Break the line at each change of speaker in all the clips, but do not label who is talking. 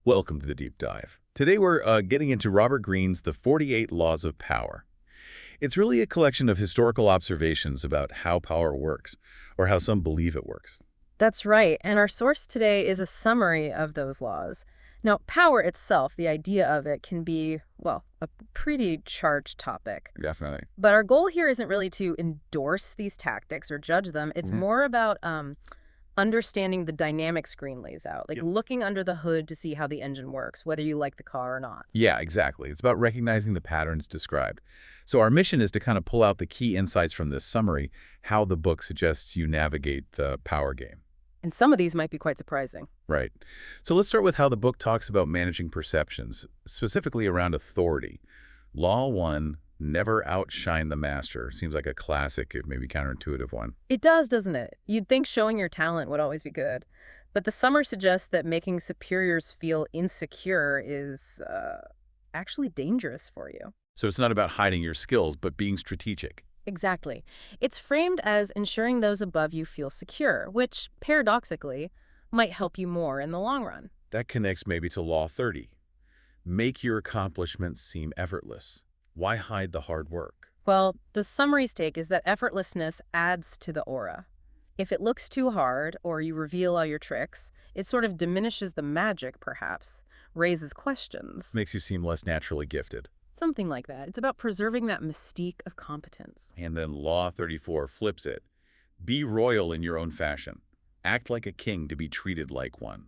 Welcome to the deep dive. Today we're getting into Robert Greene's The 48 Laws of Power. It's really a collection of historical observations about how power works, or how some believe it works.
That's right, and our source today is a summary of those laws. Now, power itself, the idea of it, can be, well, a pretty charged topic.
Definitely.
But our goal here isn't really to endorse these tactics or judge them. It's
Mhm.
more about understanding the dynamics Green lays out, like
Yep.
looking under the hood to see how the engine works, whether you like the car or not.
Yeah, exactly. It's about recognizing the patterns described. So our mission is to kind of pull out the key insights from this summary, how the book suggests you navigate the power game.
And some of these might be quite surprising.
Right. So let's start with how the book talks about managing perceptions, specifically around authority. Law 1, never outshine the master. Seems like a classic, if maybe counterintuitive one.
It does, doesn't it? You'd think showing your talent would always be good. But the summary suggests that making superiors feel insecure is actually dangerous for you.
So it's not about hiding your skills, but being strategic.
Exactly. It's framed as ensuring those above you feel secure, which, paradoxically, might help you more in the long run.
That connects maybe to Law 30. Make your accomplishments seem effortless. Why hide the hard work?
Well, the summary's take is that effortlessness adds to the aura. If it looks too hard, or you reveal all your tricks, it sort of diminishes the magic, perhaps, raises questions.
Makes you seem less naturally gifted.
Something like that. It's about preserving that mystique of competence.
And then Law 34 flips it. Be royal in your own fashion. Act like a king to be treated like one.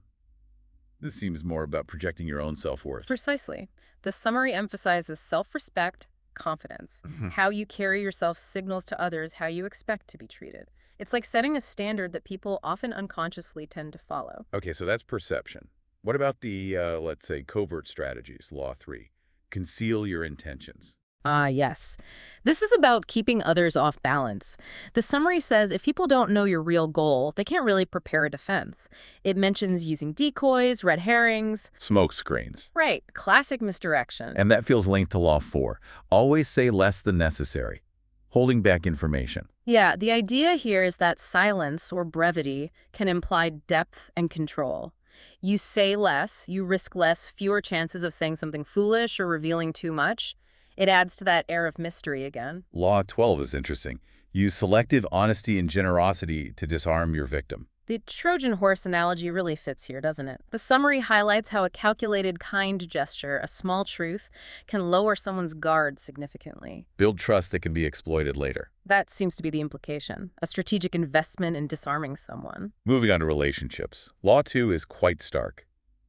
This seems more about projecting your own self-worth.
Precisely. The summary emphasizes self-respect, confidence. How you carry yourself signals to others how you expect to be treated. It's like setting a standard that people often unconsciously tend to follow.
Okay, so that's perception. What about the, let's say, covert strategies, Law 3? Conceal your intentions.
Ah, yes. This is about keeping others off balance. The summary says if people don't know your real goal, they can't really prepare a defense. It mentions using decoys, red herrings.
Smoke screens.
Right, classic misdirection.
And that feels linked to Law 4. Always say less than necessary. Holding back information.
Yeah, the idea here is that silence or brevity can imply depth and control. You say less, you risk less, fewer chances of saying something foolish or revealing too much. It adds to that air of mystery again.
Law 12 is interesting. Use selective honesty and generosity to disarm your victim.
The Trojan horse analogy really fits here, doesn't it? The summary highlights how a calculated, kind gesture, a small truth, can lower someone's guard significantly.
Build trust that can be exploited later.
That seems to be the implication, a strategic investment in disarming someone.
Moving on to relationships. Law 2 is quite stark.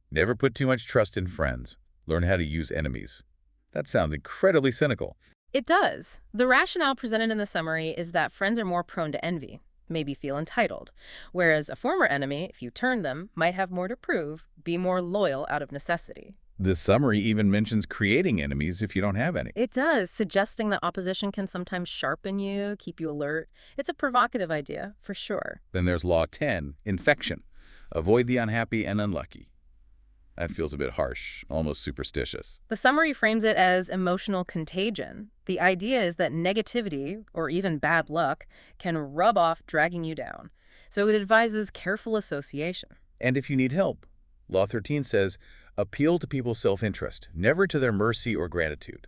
Never put too much trust in friends. Learn how to use enemies. That sounds incredibly cynical.
It does. The rationale presented in the summary is that friends are more prone to envy, maybe feel entitled, whereas a former enemy, if you turn them, might have more to prove, be more loyal out of necessity.
This summary even mentions creating enemies if you don't have any.
It does, suggesting that opposition can sometimes sharpen you, keep you alert. It's a provocative idea, for sure.
Then there's Law 10, infection. Avoid the unhappy and unlucky. That feels a bit harsh, almost superstitious.
The summary frames it as emotional contagion. The idea is that negativity, or even bad luck, can rub off, dragging you down. So it advises careful association.
And if you need help, Law 13 says, appeal to people's self-interest, never to their mercy or gratitude.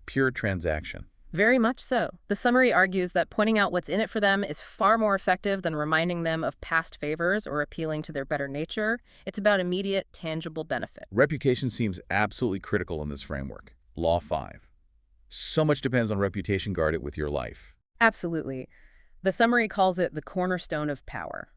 Pure transaction.
Very much so. The summary argues that pointing out what's in it for them is far more effective than reminding them of past favors or appealing to their better nature. It's about immediate, tangible benefit.
Reputation seems absolutely critical in this framework. Law 5. So much depends on reputation. Guard it with your life.
Absolutely. The summary calls it the cornerstone of power.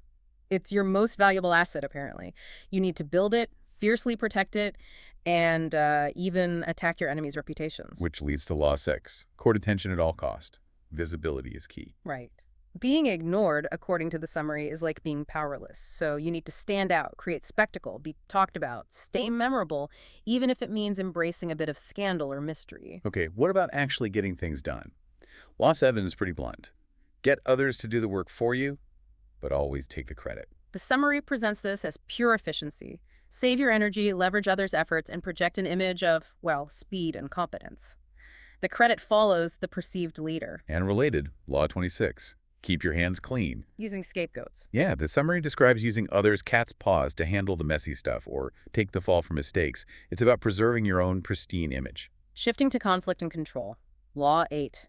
It's your most valuable asset, apparently. You need to build it, fiercely protect it, and even attack your enemy's reputations.
Which leads to Law 6. Court attention at all cost. Visibility is key.
Right. Being ignored, according to the summary, is like being powerless. So you need to stand out, create spectacle, be talked about, stay memorable, even if it means embracing a bit of scandal or mystery.
Okay, what about actually getting things done? Law 7 is pretty blunt. Get others to do the work for you, but always take the credit.
The summary presents this as pure efficiency. Save your energy, leverage others' efforts, and project an image of, well, speed and competence. The credit follows the perceived leader.
And related, Law 26. Keep your hands clean.
Using scapegoats.
Yeah, the summary describes using others' cat's paws to handle the messy stuff or take the fall for mistakes. It's about preserving your own pristine image.
Shifting to conflict and control. Law 8.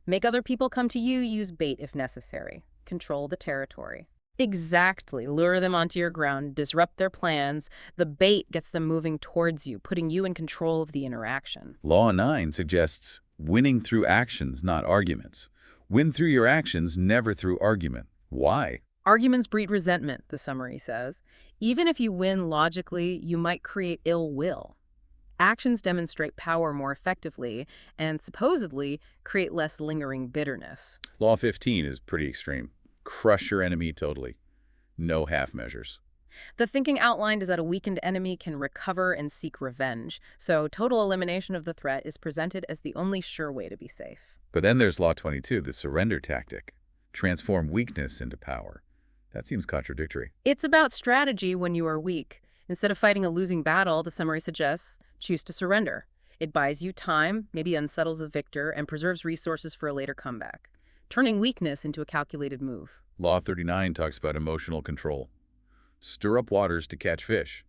Make other people come to you, use bait if necessary. Control the territory. Exactly. Lure them onto your ground, disrupt their plans. The bait gets them moving towards you, putting you in control of the interaction.
Law 9 suggests winning through actions, not arguments. Win through your actions, never through argument. Why?
Arguments breed resentment, the summary says. Even if you win logically, you might create ill will. Actions demonstrate power more effectively and supposedly create less lingering bitterness.
Law 15 is pretty extreme. Crush your enemy totally. No half measures.
The thinking outlined is that a weakened enemy can recover and seek revenge, so total elimination of the threat is presented as the only sure way to be safe.
But then there's Law 22, the surrender tactic. Transform weakness into power. That seems contradictory.
It's about strategy when you are weak. Instead of fighting a losing battle, the summary suggests, choose to surrender. It buys you time, maybe unsettles the victor, and preserves resources for a later comeback, turning weakness into a calculated move.
Law 39 talks about emotional control. Stir up waters to catch fish,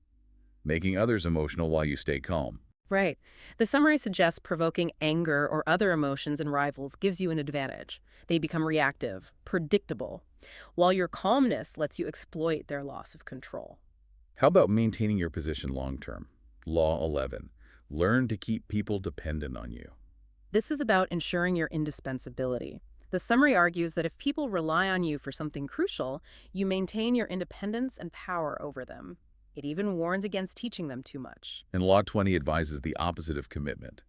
making others emotional while you stay calm.
Right. The summary suggests provoking anger or other emotions in rivals gives you an advantage. They become reactive, predictable, while your calmness lets you exploit their loss of control.
How about maintaining your position long-term? Law 11. Learn to keep people dependent on you.
This is about ensuring your indispensability. The summary argues that if people rely on you for something crucial, you maintain your independence and power over them. It even warns against teaching them too much.
And Law 20 advises the opposite of commitment.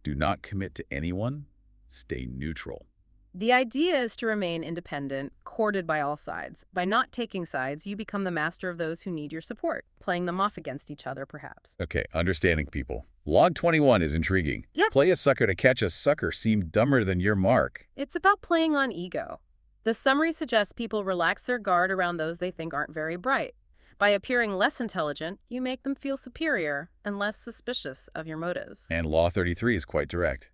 Do not commit to anyone. Stay neutral.
The idea is to remain independent, courted by all sides. By not taking sides, you become the master of those who need your support, playing them off against each other, perhaps.
Okay, understanding people. Log 21 is intriguing.
Yep.
Play a sucker to catch a sucker seemed dumber than your mark.
It's about playing on ego. The summary suggests people relax their guard around those they think aren't very bright. By appearing less intelligent, you make them feel superior and less suspicious of your motives.
And Law 33 is quite direct.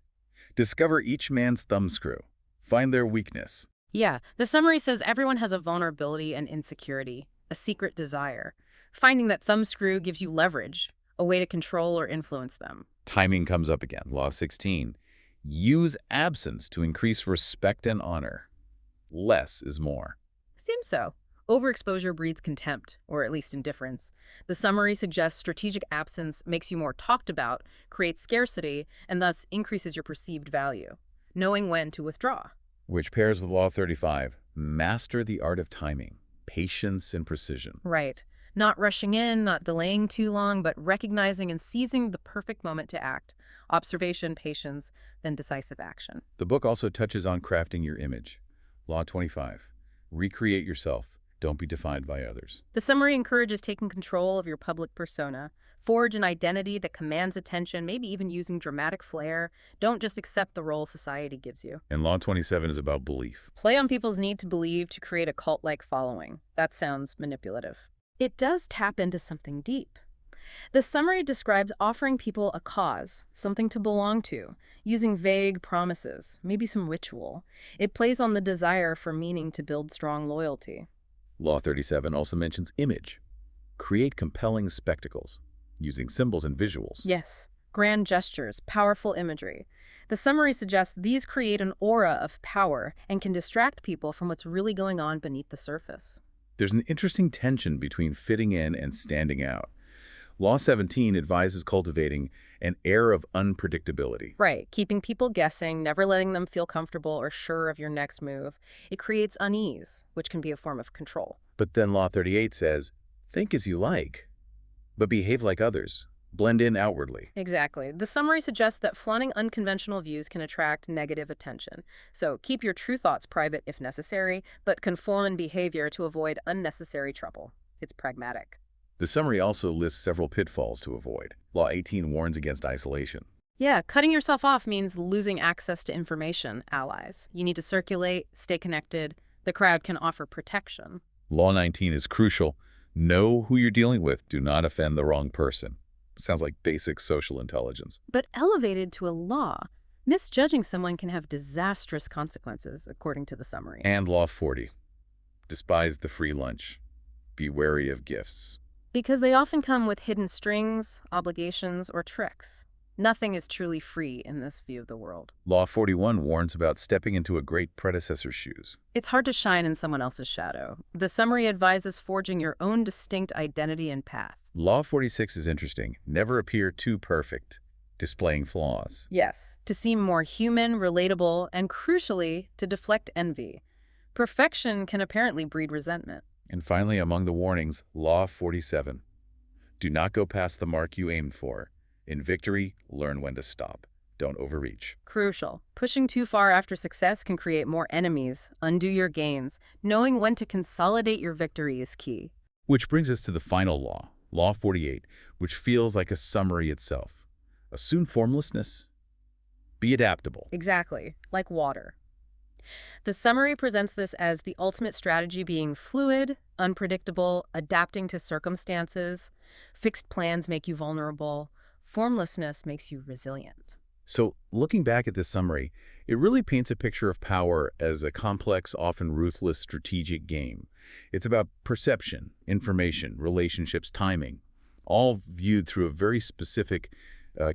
Discover each man's thumbscrew. Find their weakness.
Yeah, the summary says everyone has a vulnerability and insecurity, a secret desire. Finding that thumbscrew gives you leverage, a way to control or influence them.
Timing comes up again. Law 16. Use absence to increase respect and honor. Less is more.
Seems so. Overexposure breeds contempt, or at least indifference. The summary suggests strategic absence makes you more talked about, creates scarcity, and thus increases your perceived value. Knowing when to withdraw.
Which pairs with Law 35. Master the art of timing, patience and precision.
Right. Not rushing in, not delaying too long, but recognizing and seizing the perfect moment to act. Observation, patience, then decisive action.
The book also touches on crafting your image. Law 25. Recreate yourself. Don't be defined by others.
The summary encourages taking control of your public persona. Forge an identity that commands attention, maybe even using dramatic flair. Don't just accept the role society gives you.
And Law 27 is about belief.
Play on people's need to believe to create a cult-like following. That sounds manipulative. It does tap into something deep. The summary describes offering people a cause, something to belong to, using vague promises, maybe some ritual. It plays on the desire for meaning to build strong loyalty.
Law 37 also mentions image. Create compelling spectacles, using symbols and visuals.
Yes, grand gestures, powerful imagery. The summary suggests these create an aura of power and can distract people from what's really going on beneath the surface.
There's an interesting tension between fitting in and standing out. Law 17 advises cultivating an air of unpredictability.
Right, keeping people guessing, never letting them feel comfortable or sure of your next move. It creates unease, which can be a form of control.
But then Law 38 says, think as you like, but behave like others. Blend in outwardly.
Exactly. The summary suggests that flaunting unconventional views can attract negative attention. So keep your true thoughts private if necessary, but conform in behavior to avoid unnecessary trouble. It's pragmatic.
The summary also lists several pitfalls to avoid. Law 18 warns against isolation.
Yeah, cutting yourself off means losing access to information, allies. You need to circulate, stay connected. The crowd can offer protection.
Law 19 is crucial. Know who you're dealing with. Do not offend the wrong person. Sounds like basic social intelligence.
But elevated to a law, Misjudging someone can have disastrous consequences, according to the summary.
And Law 40. Despise the free lunch. Be wary of gifts.
Because they often come with hidden strings, obligations, or tricks. Nothing is truly free in this view of the world.
Law 41 warns about stepping into a great predecessor's shoes.
It's hard to shine in someone else's shadow. The summary advises forging your own distinct identity and path.
Law 46 is interesting. Never appear too perfect, displaying flaws.
Yes, to seem more human, relatable, and crucially, to deflect envy. Perfection can apparently breed resentment.
And finally, among the warnings, Law 47. Do not go past the mark you aimed for. In victory, learn when to stop. Don't overreach.
Crucial. Pushing too far after success can create more enemies, undo your gains. Knowing when to consolidate your victory is key.
Which brings us to the final law, Law 48, which feels like a summary itself. Assume formlessness. Be adaptable.
Exactly, like water. The summary presents this as the ultimate strategy being fluid, unpredictable, adapting to circumstances. Fixed plans make you vulnerable. Formlessness makes you resilient.
So, looking back at this summary, it really paints a picture of power as a complex, often ruthless strategic game. It's about perception, information, relationships, timing, all viewed through a very specific,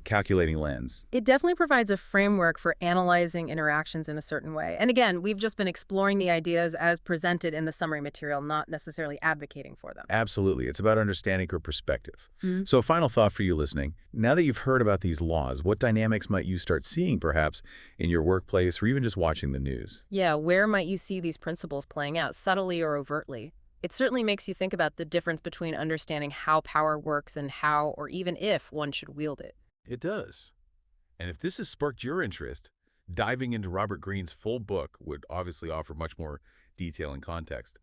calculating lens.
It definitely provides a framework for analyzing interactions in a certain way. And again, we've just been exploring the ideas as presented in the summary material, not necessarily advocating for them.
Absolutely. It's about understanding your perspective.
Mhm.
So a final thought for you listening. Now that you've heard about these laws, what dynamics might you start seeing perhaps in your workplace or even just watching the news?
Yeah, where might you see these principles playing out, subtly or overtly? It certainly makes you think about the difference between understanding how power works and how, or even if, one should wield it.
It does. And if this has sparked your interest, diving into Robert Greene's full book would obviously offer much more detail and context.